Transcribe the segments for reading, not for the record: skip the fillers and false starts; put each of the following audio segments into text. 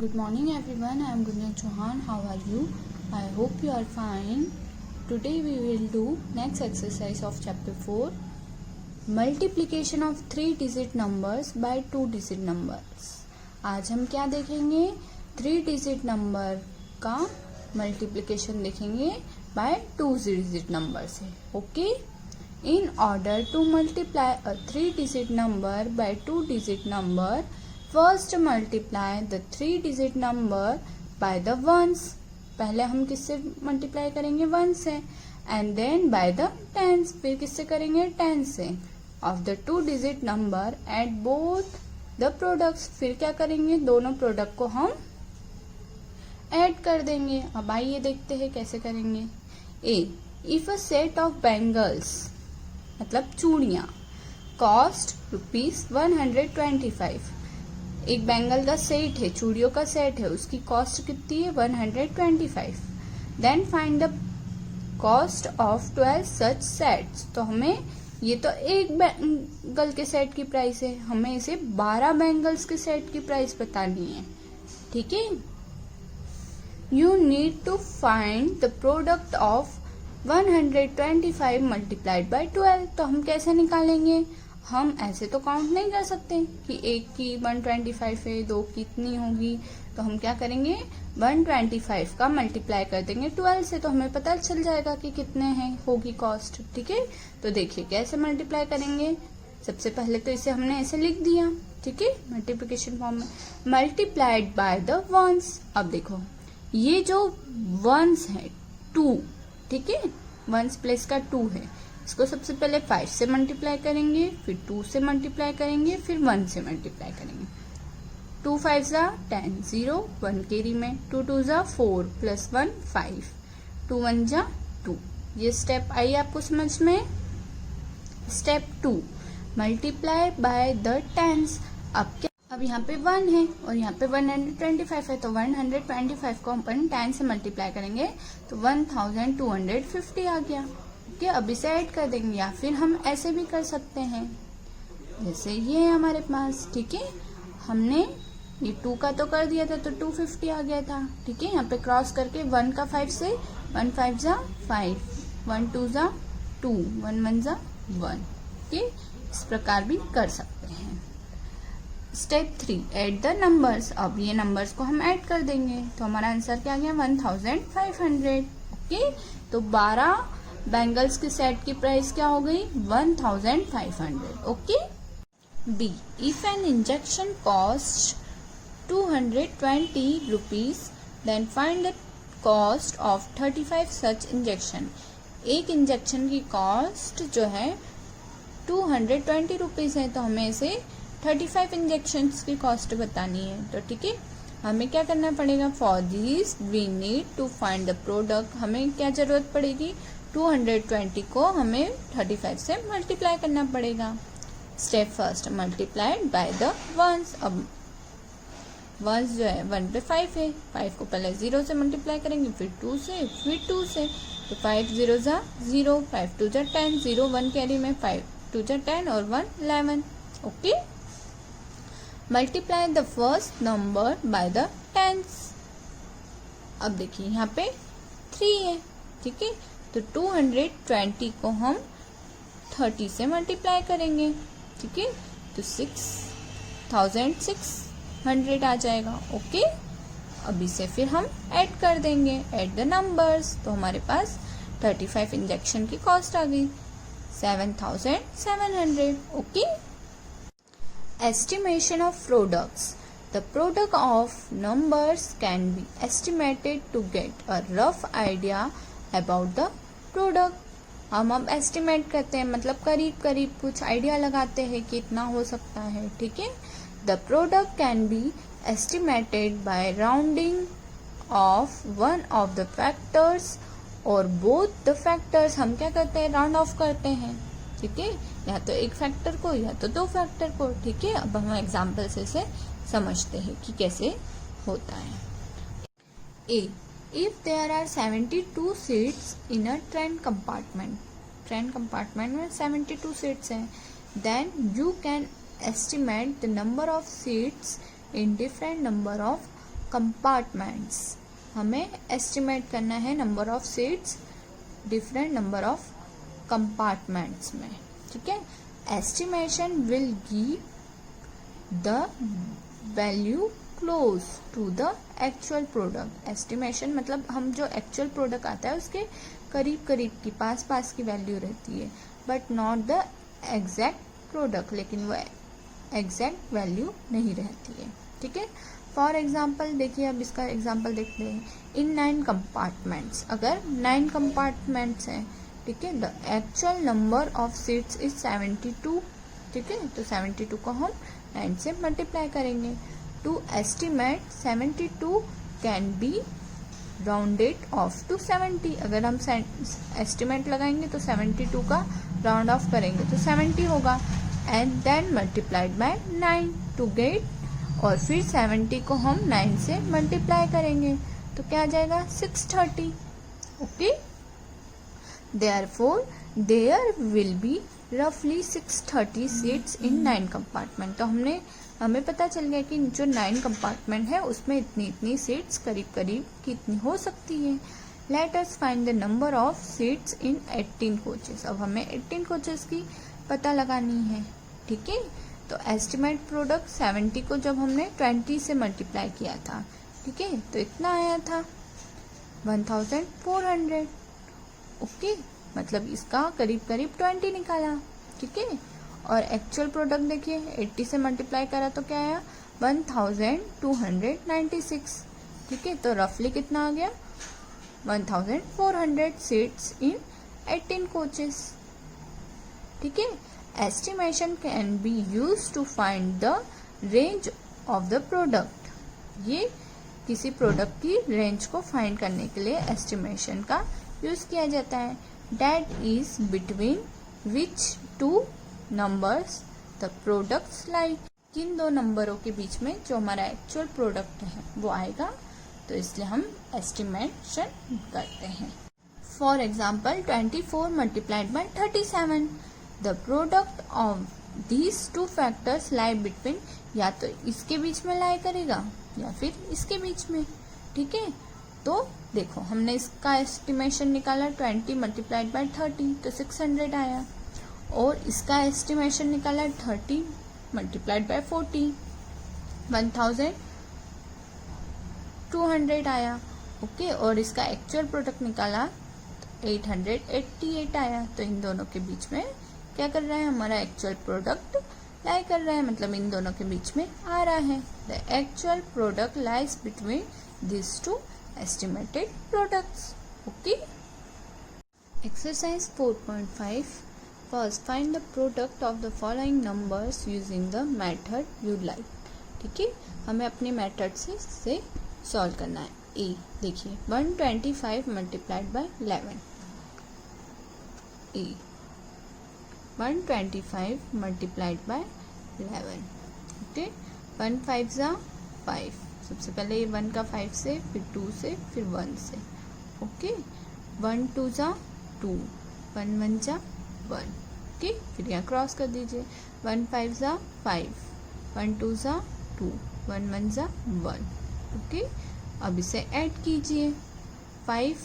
Good morning everyone, I am Gunjan Chauhan. How are you? I hope you are fine. Today we will do next exercise of chapter 4, multiplication of 3-digit numbers by 2-digit numbers. आज हम क्या देखेंगे? 3-digit number का multiplication देखेंगे by 2-digit number से. Okay? In order to multiply a 3-digit number by 2-digit number, first multiply the 3-digit number by the ones. पहले हम किससे मल्टीप्लाई करेंगे? 1 से. And then by the tens, फिर किससे करेंगे? 10 से. Of the 2-digit number at both the products, फिर क्या करेंगे? दोनों प्रोडक्ट को हम ऐड कर देंगे. अब आइए देखते हैं कैसे करेंगे. ए, if a set of bangles, मतलब चूड़ियां, कॉस्ट ₹125. एक बैंगल का सेट है, चूड़ियों का सेट है, उसकी कॉस्ट कितनी है? 125. Then find the cost of 12 such sets. तो हमें ये तो एक बैंगल के सेट की प्राइस है, हमें इसे 12 बैंगल्स के सेट की प्राइस बतानी है. ठीक है. You need to find the product of 125 multiplied by 12. तो हम कैसे निकालेंगे? हम ऐसे तो काउंट नहीं कर सकते कि एक की 125 है, दो की इतनी होगी. तो हम क्या करेंगे? 125 का मल्टीप्लाई कर देंगे 12 से, तो हमें पता चल जाएगा कि कितने हैं होगी कॉस्ट. ठीक है. तो देखिए कैसे मल्टीप्लाई करेंगे. सबसे पहले तो इसे हमने ऐसे लिख दिया. ठीक है, मल्टीप्लिकेशन फॉर्म में. Multiplied by the ones. अब देखो ये जो वंस है 2, ठीक है, वंस प्लेस का 2 है, इसको सबसे पहले 5 से मल्टीप्लाई करेंगे, फिर 2 से मल्टीप्लाई करेंगे, फिर 1 से मल्टीप्लाई करेंगे. 2 5 जा 10, 0 1 कैरी में, 2 2 जा 4 प्लस 1 5, 2 1 जा 2. ये स्टेप आई आपको समझ में. Step 2, multiply by the tens. अब यहाँ पे 1 है और यहाँ पे 125 है, तो 125 को अपन 10 से मल्टीप्लाई करेंगे तो 1250 आ गया. ओके. अब इसे ऐड कर देंगे, या फिर हम ऐसे भी कर सकते हैं जैसे ये है हमारे पास. ठीक है, हमने ये 2 का तो कर दिया था तो 250 आ गया था. ठीक है, यहाँ पे क्रॉस करके 1 का 5 से 1 5 जा 5, 1 2 जा 2, 1 1 जा 1. ठीक है, इस प्रकार भी कर सकते हैं. Step 3, add the numbers. अब ये नंबर्स को हम ऐड कर देंगे तो हमारा आंसर क्या आ गया? 1500. ओके. तो 12 बैंगल्स के सेट की प्राइस क्या हो गई? 1500. Okay. B, if an injection cost 220 rupees, then find the cost of 35 such injection. एक इंजेक्शन की कॉस्ट जो है 220 रुपीज है, तो हमें इसे 35 इंजेक्शंस की कॉस्ट बतानी है. तो ठीक है, हमें क्या करना पड़ेगा? For this we need to find the product. हमें क्या जरूरत पड़ेगी? 220 को हमें 35 से मल्टीप्लाई करना पड़ेगा. Step first, multiplied by the ones. अब वंस जो है 1 पे 5 है, 5 को पहले 0 से मल्टीप्लाई करेंगे, फिर 2 से, फिर 2 से. तो 5 0 जा 0, 5 2 जा 10, 0 1 कैरी में, 5 2 जा 10 और 1 11. Okay. Multiply the first number by the tens. अब देखिए यहाँ पे 3 है. ठीक है, तो 220 को हम 30 से मल्टीप्लाई करेंगे. ठीक है, तो 6600 आ जाएगा. ओके. अब इसे फिर हम ऐड कर देंगे, ऐड द नंबर्स. तो हमारे पास 35 इंजेक्शन की कॉस्ट आ गई 7700. Okay. Estimation of products. The product of numbers can be estimated to get a rough idea about the product. हम अब एस्टिमेट करते हैं, मतलब करीब करीब कुछ आइडिया लगाते हैं कि इतना हो सकता है. ठीक है. The product can be estimated by rounding of one of the factors or both the factors. हम क्या करते हैं? राउंड ऑफ करते हैं. ठीक है, या तो एक फैक्टर को या तो 2 फैक्टर को. ठीक है, अब हम एग्जाम्पल से इसे समझते हैं कि कैसे होता है. ए, if there are 72 seats in a train compartment. Train compartment में 72 सीट्स हैं. Then you can estimate the number of seats in different number of compartments, हमें एस्टिमेट करना है number of seats different number of compartments में, ठीक है। Estimation will give the value close to the actual product. Estimation मतलब हम जो actual product आता है उसके करीब करीब की पास पास की वैल्यू रहती है, but not the exact product, लेकिन वो एग्जैक्ट वैल्यू नहीं रहती है, ठीक है। फॉर एग्जाम्पल देखिए, अब इसका एग्जाम्पल देखते हैं। इन 9 कंपार्टमेंट्स, अगर 9 कंपार्टमेंट्स हैं, ठीक है, the actual number of seats is 72, ठीक है। तो 72 को हम 9 से मल्टीप्लाई करेंगे। To estimate 72 can be rounded off to 70। अगर हम एस्टिमेट लगाएंगे तो 72 का राउंड ऑफ करेंगे तो 70 होगा, and then multiplied by 9 to get, और फिर 70 को हम 9 से मल्टीप्लाई करेंगे तो क्या आ जाएगा 630, okay. Therefore there will be रफली 630 सीट्स इन 9 कंपार्टमेंट। तो हमें पता चल गया कि जो 9 कंपार्टमेंट है उसमें इतनी सीट्स करीब करीब कितनी हो सकती है। Let us find the number of seats in 18 coaches. अब हमें 18 कोचेस की पता लगानी है, ठीक है। तो एस्टिमेट प्रोडक्ट 70 को जब हमने 20 से मल्टीप्लाई किया था, ठीक है, तो इतना आया था 1400, ओके। मतलब इसका करीब करीब 20 निकाला, ठीक है। और एक्चुअल प्रोडक्ट देखिए 80 से मल्टीप्लाई करा तो क्या आया 1296, ठीक है। तो रफली कितना आ गया 1400 सीट्स इन 18 कोचेस, ठीक है। Estimation can be use to find the range of the product. ये किसी प्रोडक्ट की रेंज को फाइंड करने के लिए एस्टिमेशन का यूज किया जाता है। That is between which two numbers the products like. किन दो नंबरों के बीच में जो हमारा एक्चुअल प्रोडक्ट है वो आएगा, तो इसलिए हम एस्टिमेशन करते हैं। For example 24 multiplied by 37, the product of these two factors lie between, या तो इसके बीच में लाई करेगा या फिर इसके बीच में, ठीक है। तो देखो हमने इसका एस्टिमेशन निकाला 20 मल्टीप्लाइड बाय 30 तो 600 आया, और इसका एस्टिमेशन निकाला 30 मल्टीप्लाइड बाय 40 1200 आया, ओके। और इसका एक्चुअल प्रोडक्ट निकाला 888 आया। तो इन दोनों के बीच में क्या कर रहा है, हमारा एक्चुअल प्रोडक्ट लाई कर रहा है, मतलब इन दोनों के बीच में आ रहा है। The actual product lies between this two estimated products, okay. Exercise 4.5, first find the product of the following numbers using the method you like, ठीक है। हमें अपने मेथड से सॉल्व करना है। ए देखिए 125 multiplied by 11, A 125 multiplied by 11, okay. 1 5 जा 5, सबसे पहले 1 का 5 से, फिर 2 से, फिर 1 से, ओके। 1 2 जा 2, 1 1 जा 1, ओके। फिर यहाँ क्रॉस कर दीजिए, 1 5 जा 5, 1 2 जा 2, 1 1 जा 1, ओके। अब इसे ऐड कीजिए, 5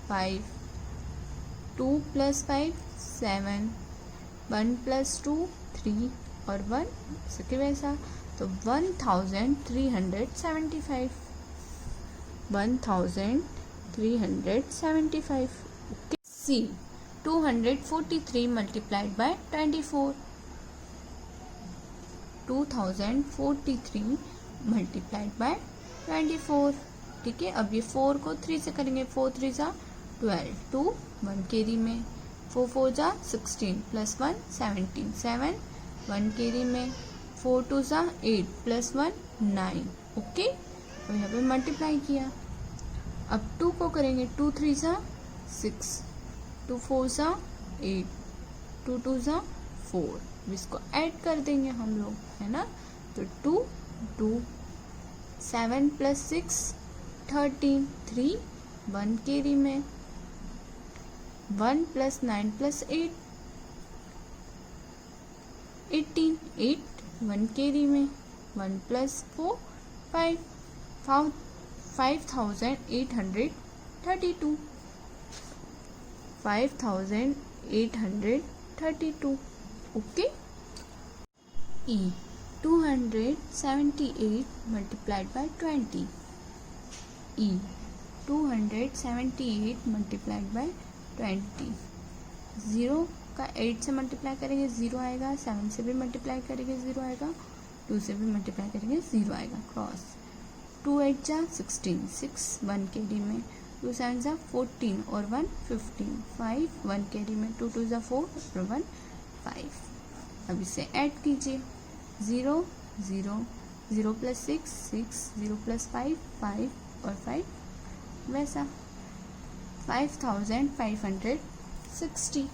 5, 2 + 5 7, 1 + 2 3 और 1 सके वैसा, तो 1375, 1375, okay. C 243 multiplied by 24, 2043 multiplied by 24, ठीक है। अब ये 4 को 3 से करेंगे, 4 3 जा 12, 2 1 कैरी में, 4 4 जा 16 + 1 17, 7 1 कैरी में, 4 2 जा 8 + 1 9, ओके। अब यहाँ पे मल्टीप्लाई किया। अब 2 को करेंगे, 2 3 जा 6, 2 4 जा 8, 2 2 जा 4, इसको ऐड कर देंगे हम लोग, है ना। तो 2 2 7 + 6 13, 3 1 कैरी में, 1 + 9 + 8 18, 8 1 कैरी में, 1 + 4 5, 5832, 5832. Okay. E, 278 multiplied by 20. E, 278 multiplied by 20. 0 का 8 से मल्टीप्लाई करेंगे 0 आएगा, 7 से भी मल्टीप्लाई करेंगे 0 आएगा, 2 से भी मल्टीप्लाई करेंगे 0 आएगा, क्रॉस। 2 8 जा 16, 6 1 कैरी में, 2 7 जा 14 और 1 15, 5 1 कैरी में, 2 2 जा 4 और 1 5। अब इसे ऐड कीजिए, 0 0 0 प्लस 6 6, 0 प्लस 5 5 और 5 वैसा 5560।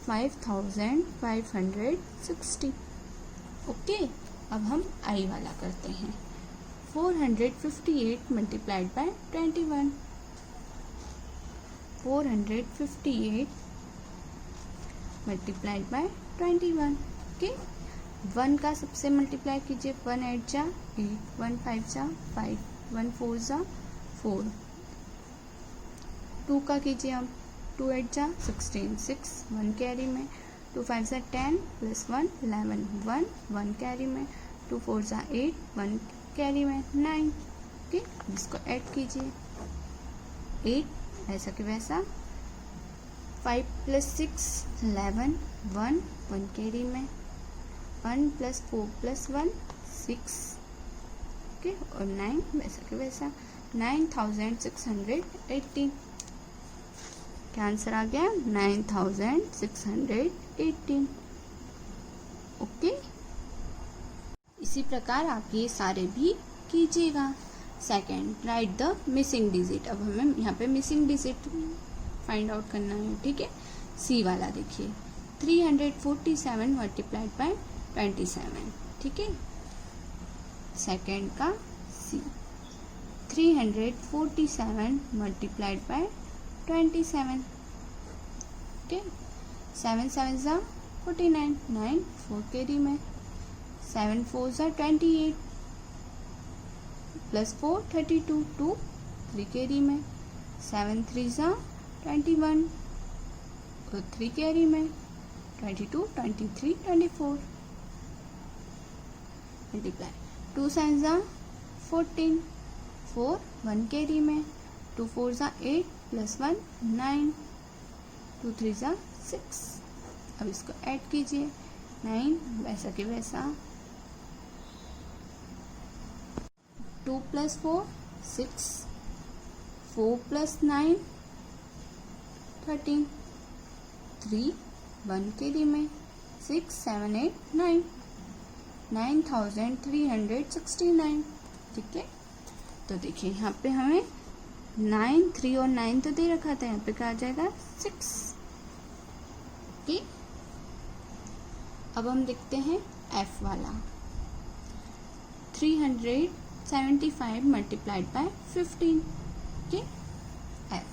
5560। ओके। अब हम आई वाला करते हैं। 458 multiplied by 21। 458 multiplied by 21। Okay. 1 का सबसे मल्टीप्लाई कीजिए, 1 8 जा 8, 1 5 जा 5, 1 4 जा 4। 2 का कीजिए अब, 2 8 जा 16, 6 1 कैरी में, 2 5 जा 10 प्लस 1 11, 1 1 कैरी में, 2 4 जा 8 1 कैरी में 9। ओके। इसको ऐड कीजिए, 8 ऐसा कि वैसा, 5 प्लस 6 11, 1 1 कैरी में, 1 प्लस 4 प्लस 1 6। ओके। और 9 वैसा कि वैसा, 9618। क्या आंसर आ गया? 9618। ओके। इसी प्रकार आप ये सारे भी कीजिएगा। Second, right the missing digit. अब हमें यहाँ पे मिसिंग डिजिट फाइंड आउट करना है, ठीक है। सी वाला देखिए, 347 मल्टीप्लाइड बाय 27, ठीक है। सेकेंड का सी, 347 मल्टीप्लाइड बाय 27, ओके। 7 7 जा 49, 9 4 कैरी में, 7 4 जा 28 प्लस 4 32, 2 3 कैरी में, 7 3 जा 21 और 3 कैरी में, 22 23 24 मल्टीप्लाई, 2 7 जा 14, 4 1 कैरी में, 2 4 जा 8 प्लस 1 9, 2 3 जा 6। अब इसको ऐड कीजिए, 9 वैसा कि वैसा, 2 प्लस 4 6, 4 प्लस 9 13, 3 1 कैरी में, 6 7 8 9, 9369, ठीक है। तो देखिए यहाँ पे हमें 9 3 और 9 तो दे रखा था, यहाँ पे क्या आ जाएगा 6। ओके। अब हम देखते हैं एफ वाला, 375 multiplied by 15, okay. F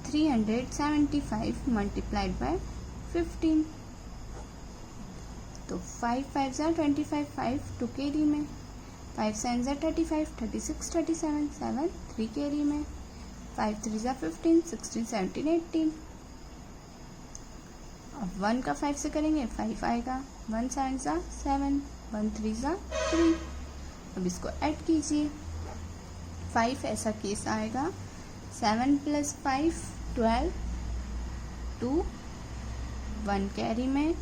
375 multiplied by 15, तो 5 5 जा 25, 5 2 कैरी में, 5 7 जा 35, 36 37, 7 3 कैरी में, 5 3 जा 15, 16 17 18। अब 1 का 5 से करेंगे 5 आएगा, 1 7 जा 7, 1 3 जा 3। अब इसको ऐड कीजिए, 5 ऐसा केस आएगा, 7 प्लस 5 12, 2 1 कैरी में,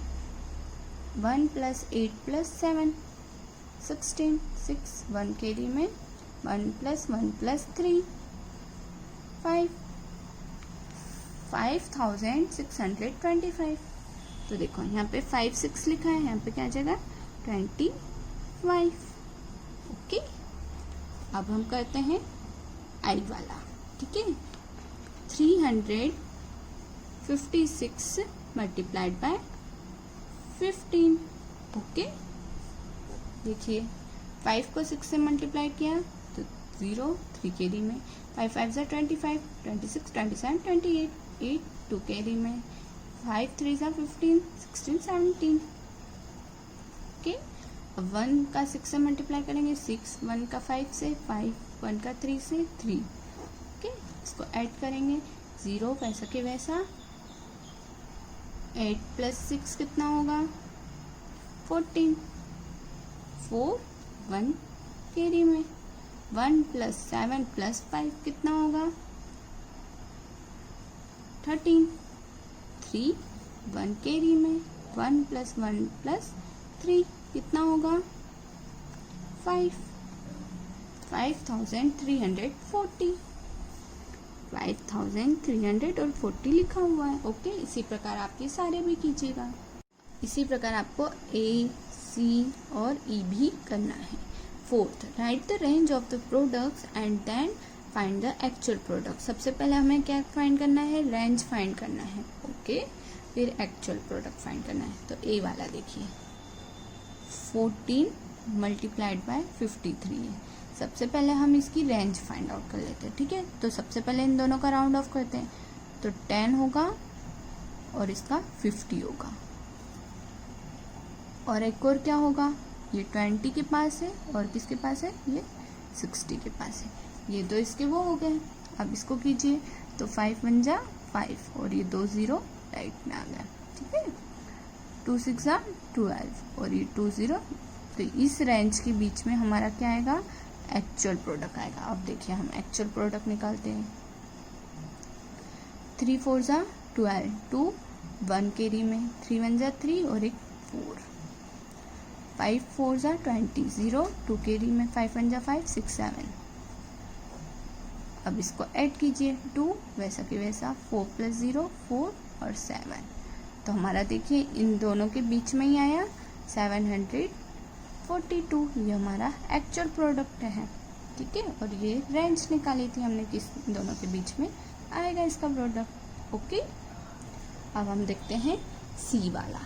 1 प्लस 8 प्लस 7 16, 6 1 कैरी में, 1 प्लस 1 प्लस 3 5, 5625। तो देखो यहाँ पे 5 6 लिखा है, यहाँ पे क्या आ जाएगा 25। ओके। अब हम करते हैं आई वाला, ठीक है। 356 मल्टीप्लाइड बाय 15, ओके। देखिए 5 को 6 से मल्टीप्लाई किया तो 0 3 कैरी में, 5 5 जा 25, 26 27 28, 8 2 कैरी में, 5 3 जा 15, 16 17, ओके। अब 1 का 6 से मल्टीप्लाई करेंगे, 6, 1 का 5 से, 5, 1 का 3 से 3। ओके, इसको ऐड करेंगे, 0 वैसा के वैसा। 8 प्लस 6 कितना होगा? 14। 4, 1 कैरी में। 1 प्लस 7 प्लस 5 कितना होगा? 13। 3, 1 कैरी में। 1 प्लस 1 प्लस 3 कितना होगा? 5। 5340। 5340 लिखा हुआ है। ओके, इसी प्रकार आप ये सारे भी कीजिएगा। इसी प्रकार आपको ए, सी और ई भी करना है। 4th, write the range of the products and then find the actual product. सबसे पहले हमें क्या फाइंड करना है? रेंज फाइंड करना है। ओके, फिर एक्चुअल प्रोडक्ट फाइंड करना है। तो ए वाला देखिए, 14 मल्टीप्लाइड बाय 53 है। सबसे पहले हम इसकी रेंज फाइंड आउट कर लेते हैं। ठीक है, तो सबसे पहले इन दोनों का राउंड ऑफ करते हैं। तो 10 होगा और इसका 50 होगा। और एक और क्या होगा? ये 20 के पास है और किसके पास है? ये 60 के पास है। ये दो इसके वो हो गए। अब इसको कीजिए, तो 5 1 जा 5 और ये 2 0 राइट में आ गया। ठीक है, 2 6 जा 12 और ये 2 0। तो इस रेंज के बीच में हमारा क्या आएगा? एक्चुअल प्रोडक्ट आएगा। अब देखिए हम एक्चुअल प्रोडक्ट निकालते हैं। 3 4 जा 12, 2 1 कैरी में, 3 1 जा 3 और एक 4। 5 4 जा 20, 0 2 कैरी में, 5 1 जा 5 6 7। अब इसको ऐड कीजिए, 2 वैसा कि वैसा, 4 प्लस 0 4 और 7। तो हमारा देखिए इन दोनों के बीच में ही आया 742। ये हमारा एक्चुअल प्रोडक्ट है। ठीक है, और ये रेंज निकाली थी हमने किस दोनों के बीच में आएगा इसका प्रोडक्ट। ओके, अब हम देखते हैं सी वाला।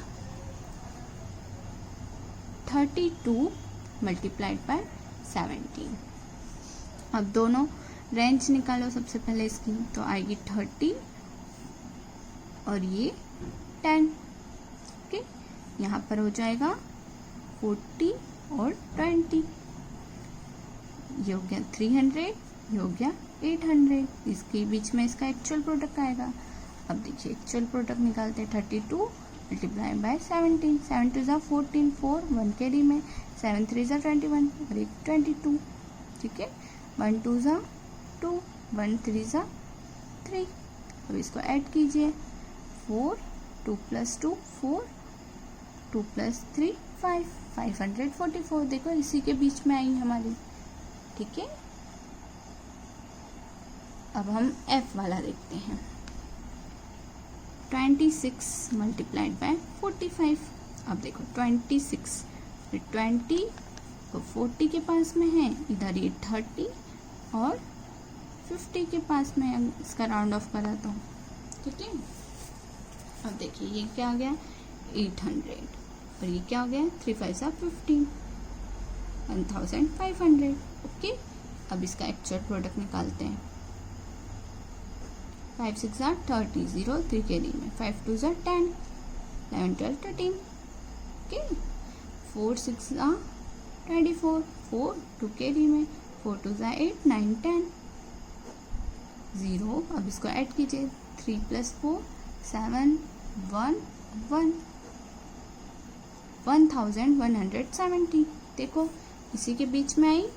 32 मल्टीप्लाइड बाय 17। अब दोनों रेंज निकालो सबसे पहले इसकी, तो आएगी 30 और ये 10। ओके, यहाँ पर हो जाएगा 40 और 20। ये हो गया 300, ये हो गया 800। इसके बीच में इसका एक्चुअल प्रोडक्ट आएगा। अब देखिए एक्चुअल प्रोडक्ट निकालते हैं। 32 मल्टीप्लाई बाय 17, 7 2 जा 14, 4 1 कैरी में, 7 3 जा 21 और एक 22। ठीक है, 1 2 जा 2, 1 3 जा 3। अब इसको ऐड कीजिए, 4 2 प्लस 2 4, 2 प्लस 3 5, 544। देखो इसी के बीच में आई हमारी। ठीक है, अब हम एफ वाला देखते हैं। 26 मल्टीप्लाइड बाय 45। अब देखो 26, 20 और 40 के पास में है, इधर ये 30 और 50 के पास में, इसका राउंड ऑफ करा तो। ठीक है, अब देखिए ये क्या आ गया? 800 और ये क्या हो गया? 3 5 जा 15, 1500। ओके, अब इसका एक्चुअल प्रोडक्ट निकालते हैं। 5 6 जा 30, 0 3 कैरी में, 5 2 जा 10, 11 12 13। ओके, 4 6 जा 24, 4 2 कैरी में, 4 2 जा 8 9 10, 0। अब इसको ऐड कीजिए, 3 प्लस 4 7 1 1, 1170। देखो इसी के बीच में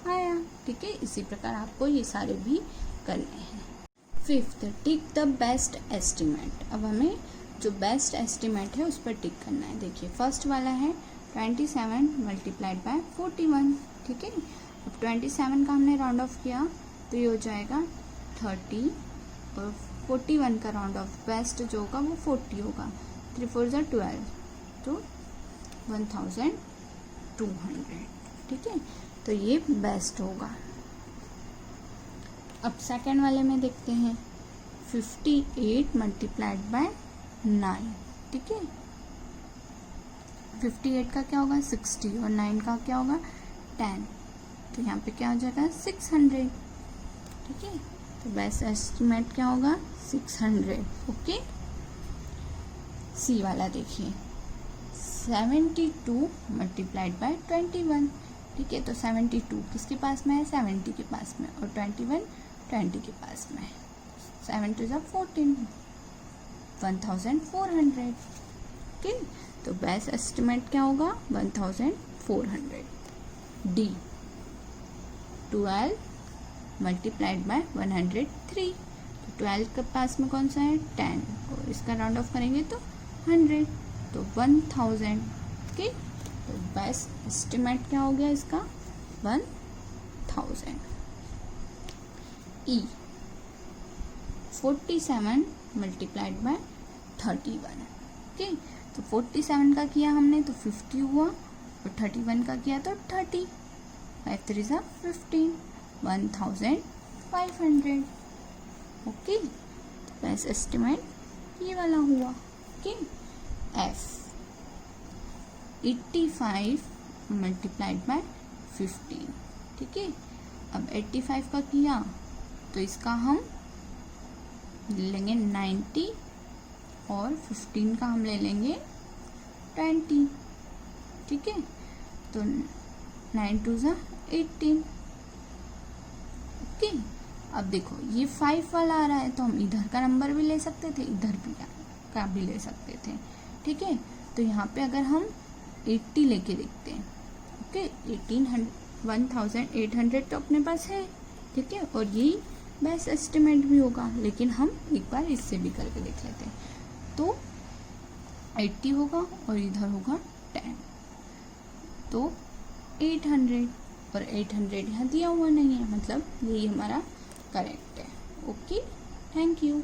आया। ठीक है, इसी प्रकार आपको ये सारे भी करने हैं। 5th, tick the best estimate. अब हमें जो बेस्ट एस्टिमेट है उस पर टिक करना है। देखिए फर्स्ट वाला है 27 मल्टीप्लाइड बाय 41। ठीक है, अब 27 का हमने राउंड ऑफ किया तो ये हो जाएगा 30 और 41 का राउंड ऑफ बेस्ट जो होगा वो 40 होगा। 3 4 जा 12 तो 1200। ठीक है, तो ये बेस्ट होगा। अब सेकेंड वाले में देखते हैं 58 मल्टीप्लाइड बाय 9। ठीक है, 58 का क्या होगा? 60 और 9 का क्या होगा? 10। तो यहाँ पे क्या हो जाएगा? 600। ठीक है, तो बेस्ट एस्टिमेट क्या होगा? 600। ओके, सी वाला देखिए। सी 72 मल्टीप्लाइड बाय 21। ठीक है, तो 72 किसके पास में है, 70 के पास में, और 21 20 के पास में है। 7 2 = 14, 1400। ओके, तो बेस्ट एस्टिमेट क्या होगा, 1400। D 12 multiplied by 103। तो 12 के पास में कौन सा है, 10, और इसका राउंड ऑफ करेंगे तो 100, तो 1000। ओके, तो बेस्ट एस्टिमेट क्या हो गया इसका, 1000। ई 47 मल्टीप्लाइड बाय 31। ओके, तो 47 का किया हमने तो 50 हुआ, और 31 का किया तो 30। 5 3 = 15, 1500। ओके, तो बेस्ट एस्टिमेट ये वाला हुआ। Okay, F 85 multiplied by 15। ठीक है, अब 85 का किया तो इसका हम ले लेंगे 90, और 15 का हम ले लेंगे 20। ठीक है, तो 9 2 = 18। ओके, अब देखो ये 5 वाला आ रहा है, तो हम इधर का नंबर भी ले सकते थे, इधर भी का भी ले सकते थे। ठीक है, तो यहाँ पे अगर हम 80 लेके देखते हैं, ओके, 1800 तो अपने पास है। ठीक है, और यही बेस्ट एस्टिमेट भी होगा, लेकिन हम एक बार इससे भी करके देख लेते हैं। तो 80 होगा और इधर होगा 10, तो 800, और 800 यहाँ दिया हुआ नहीं है, मतलब यही हमारा करेक्ट है। Okay, thank you.